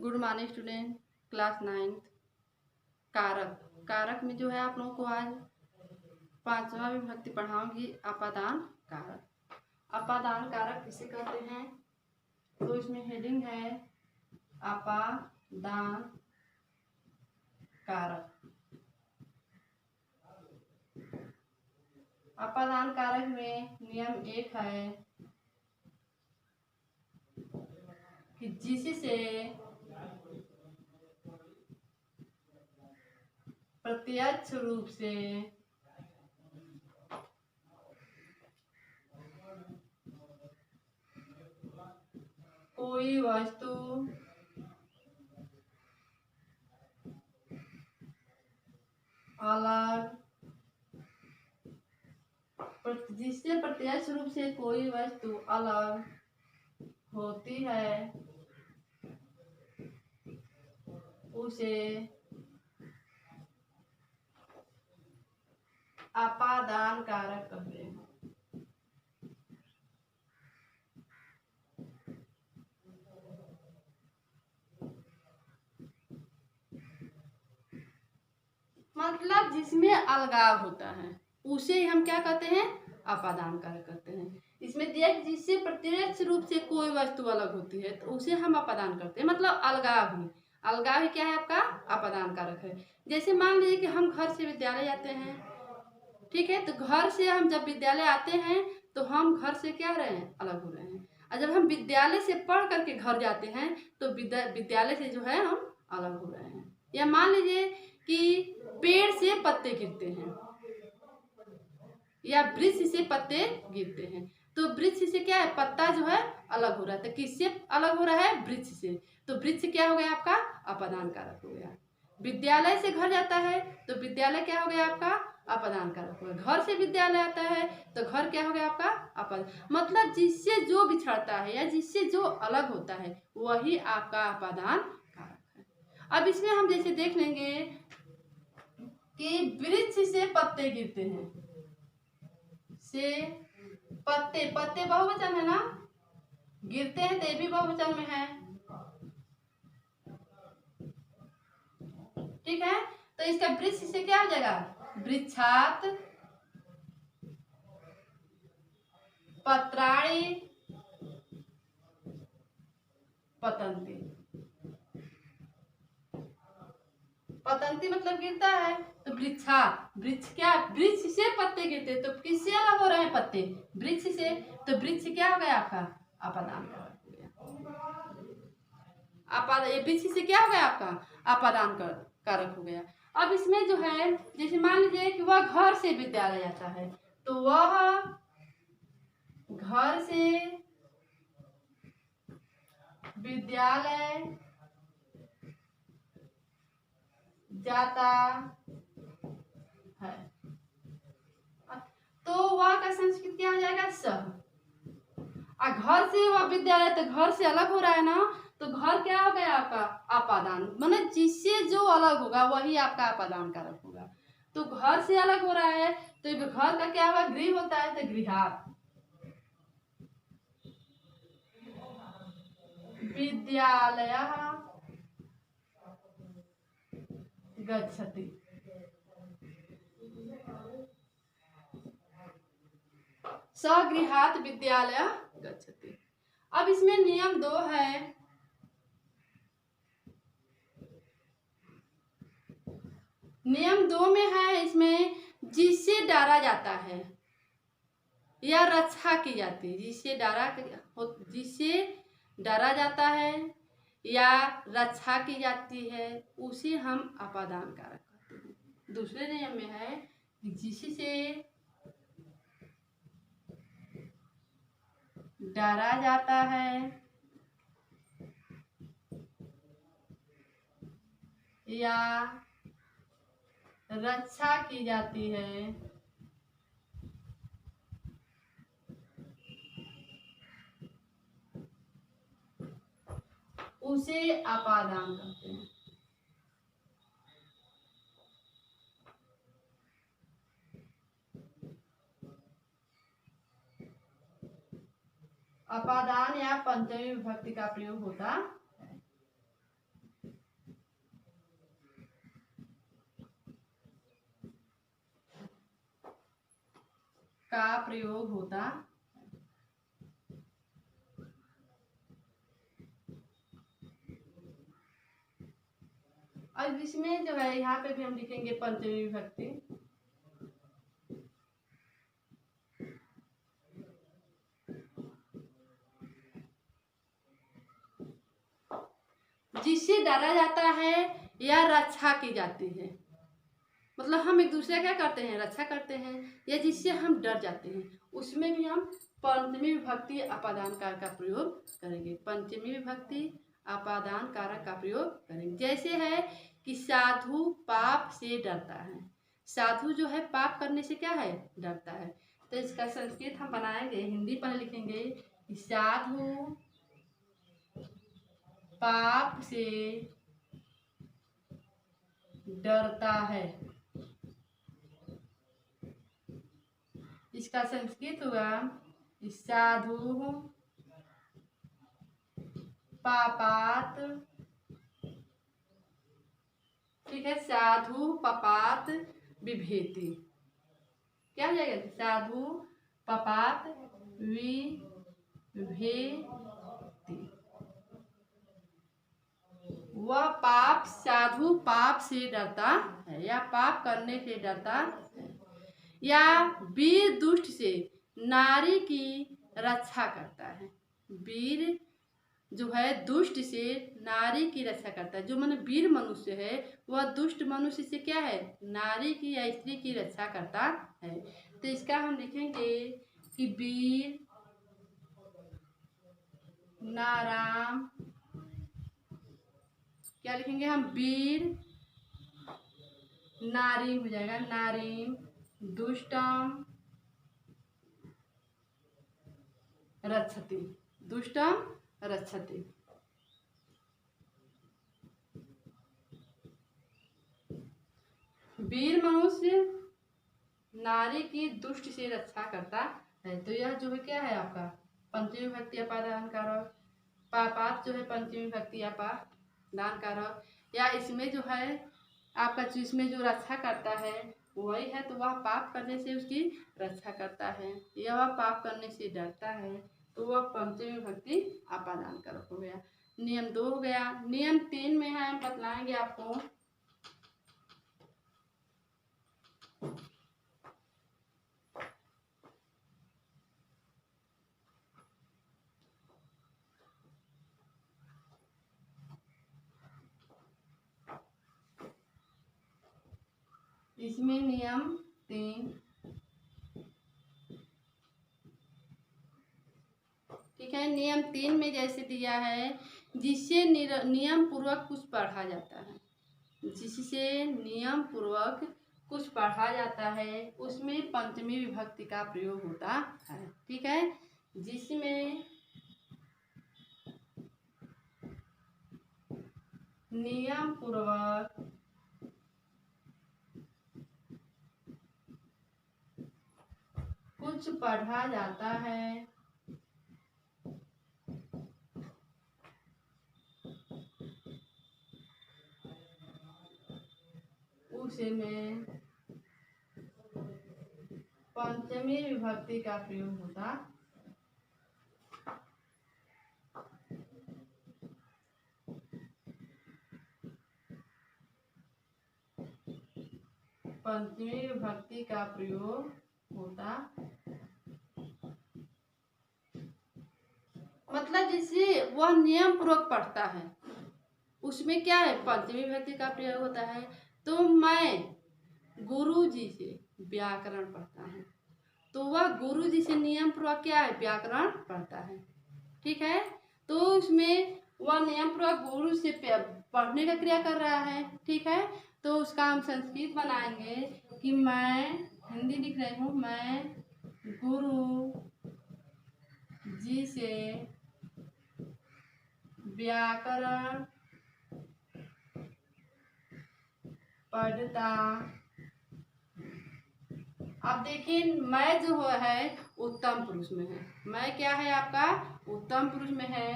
Good morning student, class 9th। कारक कारक में जो है आप लोगों को आज पांचवा विभक्ति पढ़ाऊंगी। अपादान कारक। अपादान कारक किसे कहते हैं? तो इसमें हेडिंग है अपादान कारक। अपादान कारक में नियम 1 है कि जिससे प्रत्यक्ष रूप से कोई वस्तु अलग जिससे प्रत्यक्ष रूप से कोई वस्तु अलग होती है उसे अपादान कारक कहते हैं। मतलब जिसमें अलगाव होता है उसे हम क्या कहते हैं? अपादान कारक कहते हैं। इसमें दिया कि जिससे प्रत्यक्ष रूप से कोई वस्तु अलग होती है तो उसे हम अपादान करते हैं। मतलब अलगाव ही क्या है? आपका अपादान कारक है। जैसे मान लीजिए कि हम घर से विद्यालय जाते हैं, ठीक है? तो घर से हम जब विद्यालय आते हैं तो हम घर से क्या रहे हैं? अलग हो रहे हैं। और जब हम विद्यालय से पढ़ करके घर जाते हैं तो विद्यालय से जो है हम अलग हो रहे हैं। या मान लीजिए कि पेड़ से पत्ते गिरते हैं या वृक्ष से पत्ते गिरते हैं, तो वृक्ष से क्या है? पत्ता जो है अलग हो रहा है। तो किससे अलग हो रहा है? वृक्ष से। तो वृक्ष क्या हो गया? आपका अपादान कारक हो गया। विद्यालय से घर जाता है तो विद्यालय क्या हो गया? आपका अपादान कारक हो गया। घर से विद्यालय आता है तो घर क्या हो गया? आपका अपादान। मतलब जिससे जो बिछड़ता है या जिससे जो अलग होता है वही आपका अपादान कारक है। अब इसमें हम जैसे देख लेंगे कि वृक्ष से पत्ते गिरते हैं, से पत्ते बहुवचन है ना, गिरते हैं तो ये भी बहुवचन में है, ठीक है? तो इसका वृक्ष से क्या हो जाएगा? वृक्षात पत्राणि पतंती। पतंती मतलब गिरता है। तो वृक्षात, वृक्ष क्या? वृक्ष से पत्ते गिरते, तो किससे अलग हो रहे हैं पत्ते? वृक्ष से। तो वृक्ष क्या हो गया? आपका अपादान कारक हो गया। ये वृक्ष से क्या हो गया? आपका अपादान कारक हो गया। अब इसमें जो है जैसे मान लीजिए कि वह घर से विद्यालय जाता है तो वह घर से विद्यालय जाता है तो वह का संस्कृत क्या हो जाएगा? सह। और घर से वह विद्यालय, तो घर से अलग हो रहा है ना, तो घर क्या हो गया? आपका अपादान। मतलब जिससे जो अलग होगा वही आपका अपादान कारक होगा। तो घर से अलग हो रहा है तो घर का क्या होगा? गृह होता है, तो गृहात विद्यालय गच्छति। सगृहात विद्यालय गच्छति। अब इसमें नियम 2 है। नियम 2 में है इसमें जिससे डरा जाता है या रक्षा की जाती है। जिससे डरा जाता है या रक्षा की जाती है उसे हम अपादान कारक कहते हैं। दूसरे नियम में है कि जिससे डरा जाता है या रक्षा की जाती है उसे अपादान कहते हैं। अपादान या पंचमी विभक्ति का प्रयोग होता है। का प्रयोग होता और इसमें जो है यहाँ पे भी हम लिखेंगे पंचमी विभक्ति। जिससे डरा जाता है या रक्षा की जाती है, मतलब हम एक दूसरे क्या करते हैं, रक्षा करते हैं, या जिससे हम डर जाते हैं, उसमें भी हम पंचमी विभक्ति अपादान कारक का प्रयोग करेंगे। पंचमी विभक्ति अपादान कारक का प्रयोग करेंगे। जैसे है कि साधु पाप से डरता है। साधु जो है पाप करने से क्या है, डरता है। तो इसका संस्कृत हम बनाएंगे, हिंदी पर लिखेंगे कि साधु पाप से डरता है। इसका संस्कृत हुआ साधु पापात, ठीक है, साधु पापात बिभेति। क्या हो जाएगा, साधु पापात विभेति। वह पाप, साधु पाप से डरता है या पाप करने से डरता है, या वीर दुष्ट से नारी की रक्षा करता है। वीर जो है दुष्ट से नारी की रक्षा करता है। जो मन वीर मनुष्य है वह दुष्ट मनुष्य से क्या है, नारी की या स्त्री की रक्षा करता है। तो इसका हम लिखेंगे कि वीर नाराम, क्या लिखेंगे हम, वीर नारी हो जाएगा, नारी दुष्टम रक्षति, दुष्टम रक्षति। वीर मनुष्य नारी की दुष्ट से रक्षा करता है। तो यह जो है क्या है आपका पंचमी विभक्ति अपादान कारक। पापात जो है पंचमी विभक्ति अपादान कारक, या इसमें जो है आपका इसमें जो रक्षा करता है वही है, तो वह पाप करने से उसकी रक्षा करता है, या वह पाप करने से डरता है, तो वह पंचमी विभक्ति अपादान कारक हो गया। नियम 2 हो गया। नियम 3 में है, हम बतलाएंगे आपको। इसमें नियम 3, ठीक है। नियम 3 में जैसे दिया है, जिससे नियम पूर्वक कुछ पढ़ा जाता है, जिससे नियम पूर्वक कुछ पढ़ा जाता है, उसमें पंचमी विभक्ति का प्रयोग होता है, ठीक है। जिसमें नियम पूर्वक कुछ पढ़ा जाता है, उसमें पंचमी विभक्ति का प्रयोग होता। पंचमी विभक्ति का प्रयोग होता, मतलब जिससे वह नियम पूर्वक पढ़ता है उसमें क्या है, पंचमी विभक्ति का प्रयोग होता है। तो मैं गुरु जी से व्याकरण पढ़ता हूँ, तो वह गुरु जी से नियम पूर्वक क्या है, व्याकरण पढ़ता है, ठीक है। तो उसमें वह नियम पूर्वक गुरु से पढ़ने का क्रिया कर रहा है, ठीक है। तो उसका हम संस्कृत बनाएंगे कि मैं, हिंदी लिख रही हूँ, मैं गुरु जी से व्याकरण पढ़ता। अब देखिए, मैं जो है उत्तम पुरुष में है, मैं क्या है आपका उत्तम पुरुष में है,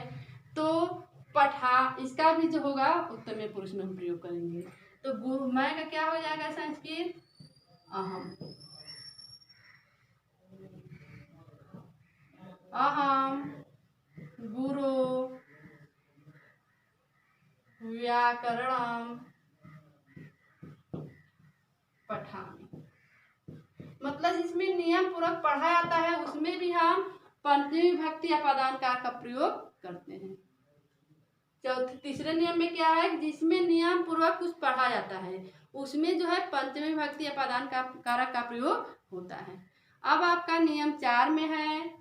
तो पठा इसका भी जो होगा उत्तम पुरुष में हम प्रयोग करेंगे। तो मैं का क्या हो जाएगा संस्कृत, अहम, अहम गुरु व्याकरणम पठामि। मतलब जिसमें नियम पूर्वक पढ़ा जाता है उसमें भी हम पंचमी विभक्ति अपादानकार का प्रयोग करते हैं। तीसरे नियम में क्या है, जिसमें नियम पूर्वक कुछ पढ़ा जाता है उसमें जो है पंचमी विभक्ति अपादान कारक का प्रयोग होता है। अब आपका नियम 4 में है,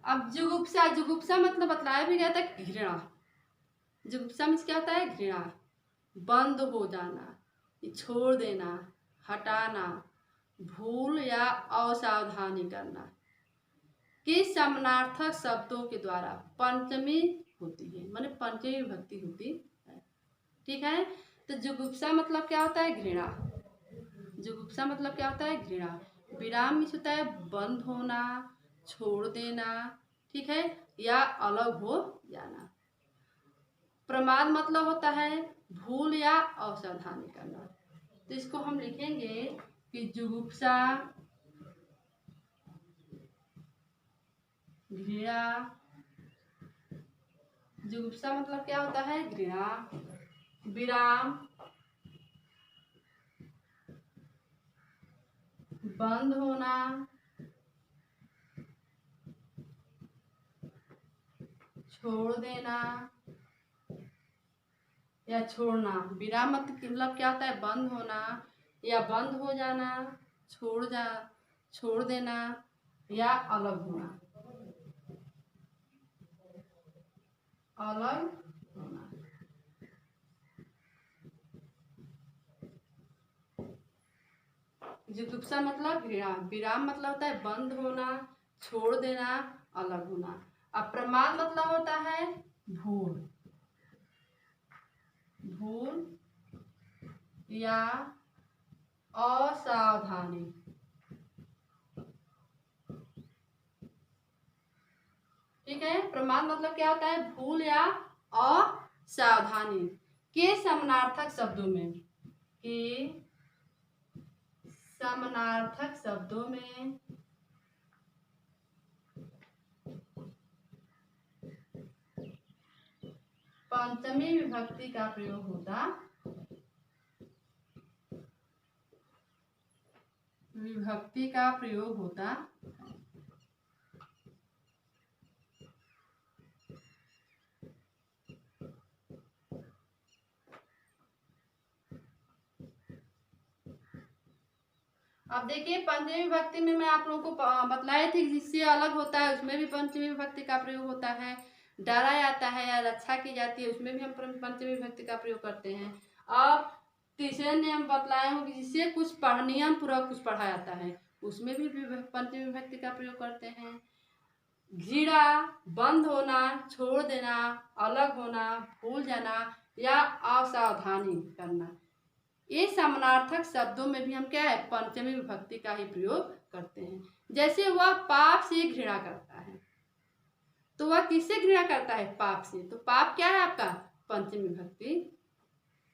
अब जुगुप्सा। जुगुप्सा मतलब बतलाया भी गया था घृणा। जुगुप्सा में क्या होता है, घृणा, बंद हो जाना, छोड़ देना, हटाना, भूल या असावधानी करना के समानार्थक शब्दों के द्वारा पंचमी होती है, माने पंचमी विभक्ति होती है। ठीक है, तो जुगुप्सा मतलब क्या होता है, घृणा। जुगुप्सा मतलब क्या होता है, घृणा। विराम में होता है बंद होना, छोड़ देना, ठीक है, या अलग हो जाना। प्रमाद मतलब होता है भूल या असावधानी करना। तो इसको हम लिखेंगे कि जुगुप्सा, घृणा। जुगुप्सा मतलब क्या होता है, घृणा। विराम, बंद होना, छोड़ देना या छोड़ना। विराम मतलब क्या होता है, बंद होना या बंद हो जाना, छोड़ देना या अलग होना, अलग होना। जुगुप्सा मतलब घृणा। विराम मतलब होता है बंद होना, छोड़ देना, अलग होना। अप्रमाद मतलब होता है भूल, भूल या असावधानी। ठीक है, प्रमाद मतलब क्या होता है, भूल या असावधानी के समानार्थक शब्दों में, के समानार्थक शब्दों में पंचमी विभक्ति का प्रयोग होता, विभक्ति का प्रयोग होता। अब देखिए पंचमी विभक्ति में मैं आप लोगों को बतलाई थी जिससे अलग होता है उसमें भी पंचमी विभक्ति का प्रयोग होता है। डरा जाता है या रक्षा की जाती है उसमें भी हम पंचमी विभक्ति का प्रयोग करते हैं। अब तीसरे नियम बतलाए हूँ कि जिससे कुछ नियम पूरा कुछ पढ़ा जाता है उसमें भी पंचमी विभक्ति का प्रयोग करते हैं। घृणा, बंद होना, छोड़ देना, अलग होना, भूल जाना या असावधानी करना, ये समानार्थक शब्दों में भी हम क्या है पंचमी विभक्ति का ही प्रयोग करते हैं। जैसे वह पाप से घृणा करता है, तो वह किससे घृणा करता है, पाप से। तो पाप क्या है आपका, पंचमी विभक्ति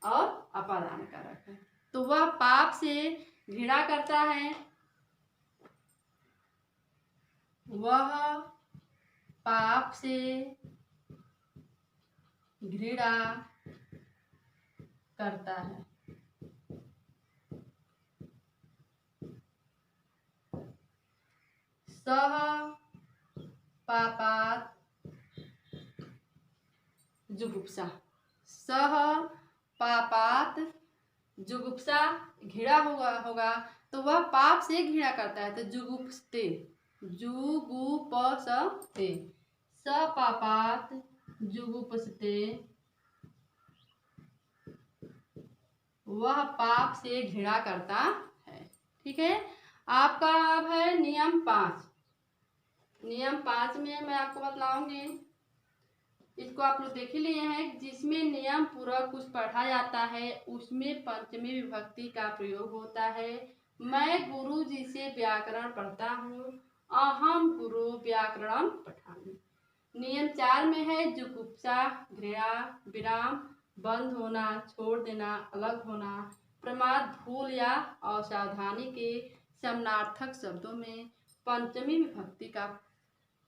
और अपादान कारक है। तो वह पाप से घृणा करता है, वह पाप से घृणा करता है। सह पापात जुगुप्सा। सह पापात जुगुप्सा, घृणा होगा तो वह पाप से घृणा करता है। तो जुगुप्सते, जुगुप्सते, स पापात जुगुप्सते, वह पाप से घृणा करता है। ठीक है, आपका अब है नियम 5। नियम 5 में मैं आपको बतलाऊंगी, इसको आप लोग देख ही लिए हैं। जिसमें नियम पूरा कुछ पढ़ा जाता है उसमें पंचमी विभक्ति का प्रयोग होता है। मैं गुरु जी से व्याकरण पढ़ता हूँ, अहम गुरु व्याकरण पठामि। नियम 4 में है जुगुप्सा, घृणा, विराम, बंद होना, छोड़ देना, अलग होना प्रमाद, भूल या असावधानी के समानार्थक शब्दों में पंचमी विभक्ति का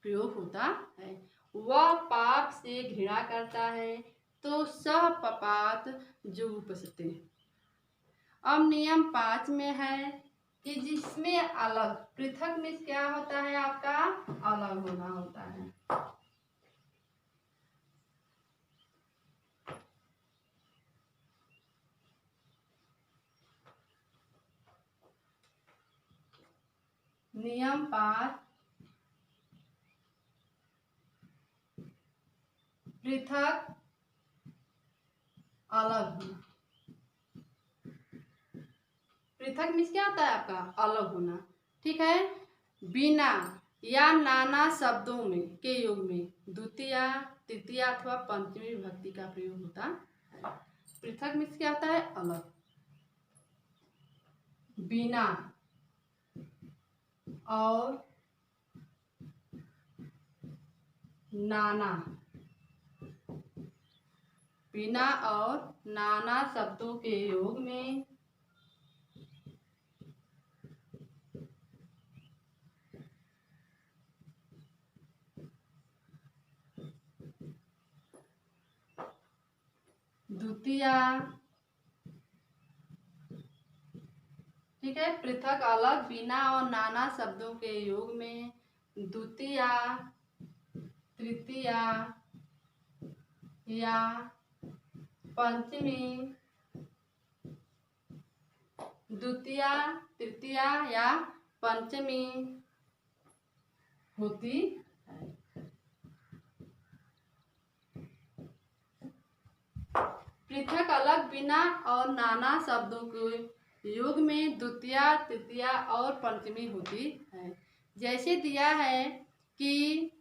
प्रयोग होता है। वह पाप से घृणा करता है तो सह पपात जुगुप्सते। अब नियम 5 में है कि जिसमें अलग, पृथक में क्या होता है आपका, अलग होना होता है। नियम 5, पृथक अलग होना। पृथक मीन्स क्या होता है आपका, अलग होना। ठीक है। बिना या नाना शब्दों में के योग में द्वितीय, तृतीय अथवा पंचमी विभक्ति का प्रयोग होता है। पृथक मीन्स क्या होता है, अलग। बिना और नाना, बिना और नाना शब्दों के योग में द्वितीय, ठीक है, पृथक अलग, बिना और नाना शब्दों के योग में द्वितीय, तृतीय या पंचमी, द्वितीय, तृतीय या पंचमी होती है। पृथक अलग, बिना और नाना शब्दों के योग में द्वितीय, तृतीय और पंचमी होती है। जैसे दिया है कि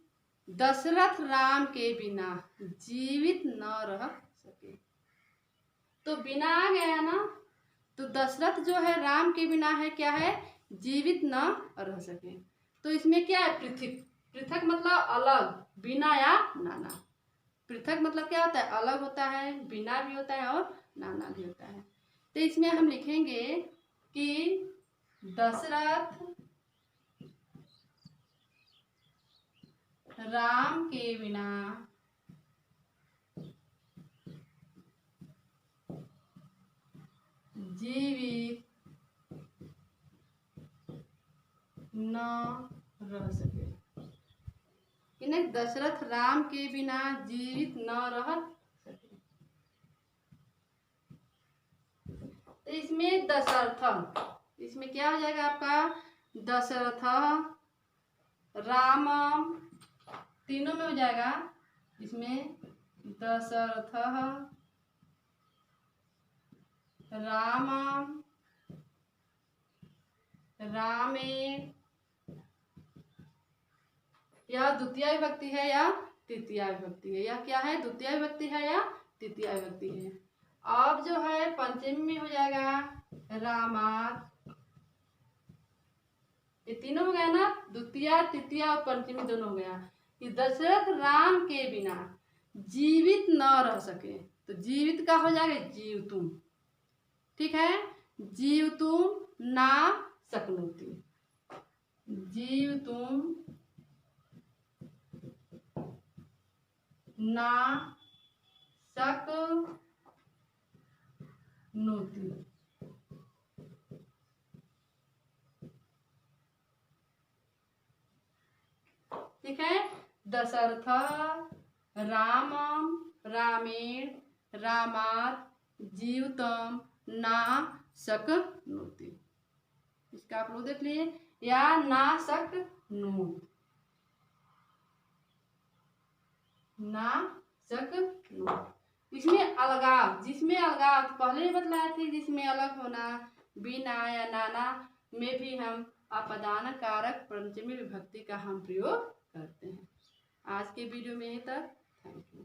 दशरथ राम के बिना जीवित न रह सके, तो बिना आ गया ना, तो दशरथ जो है राम के बिना है, क्या है, जीवित न रह सके। तो इसमें क्या है, पृथक। पृथक मतलब अलग, बिना या नाना। पृथक मतलब क्या होता है, अलग होता है, बिना भी होता है और नाना भी होता है। तो इसमें हम लिखेंगे कि दशरथ राम के बिना जीवित न रह सके। इन्हें दशरथ राम के बिना जीवित न रह सके। तो इसमें दशरथ, इसमें क्या हो जाएगा आपका, दशरथ राम, तीनों में हो जाएगा। इसमें दशरथ राम, रामेण, यह द्वितीय विभक्ति है या तृतीय विभक्ति है, यह क्या है, द्वितीय विभक्ति है या तृतीय विभक्ति है। अब जो है पंचमी में हो जाएगा रामात, ये तीनों हो गया ना, द्वितीय, तृतीय और पंचमी दोनों हो गया। कि दशरथ राम के बिना जीवित न रह सके, तो जीवित का हो जाएगा जीव तुम। ठीक है, जीव तुम ना सकनोती, जीव तुम ना सक नोती। ठीक है, दशरथ रामम, रामेण, रामात, जीवतम ना शक्नोति। इसका आप लोग देख लीजिए, या ना शक्नोत, ना शक्नोत। इसमें अलगाव, जिसमें अलगाव पहले ही बतलाए थे, जिसमें अलग होना, बिना या नाना में भी हम अपदान कारक पंचमी विभक्ति का हम प्रयोग करते हैं। आज के वीडियो में यहीं तक, थैंक यू।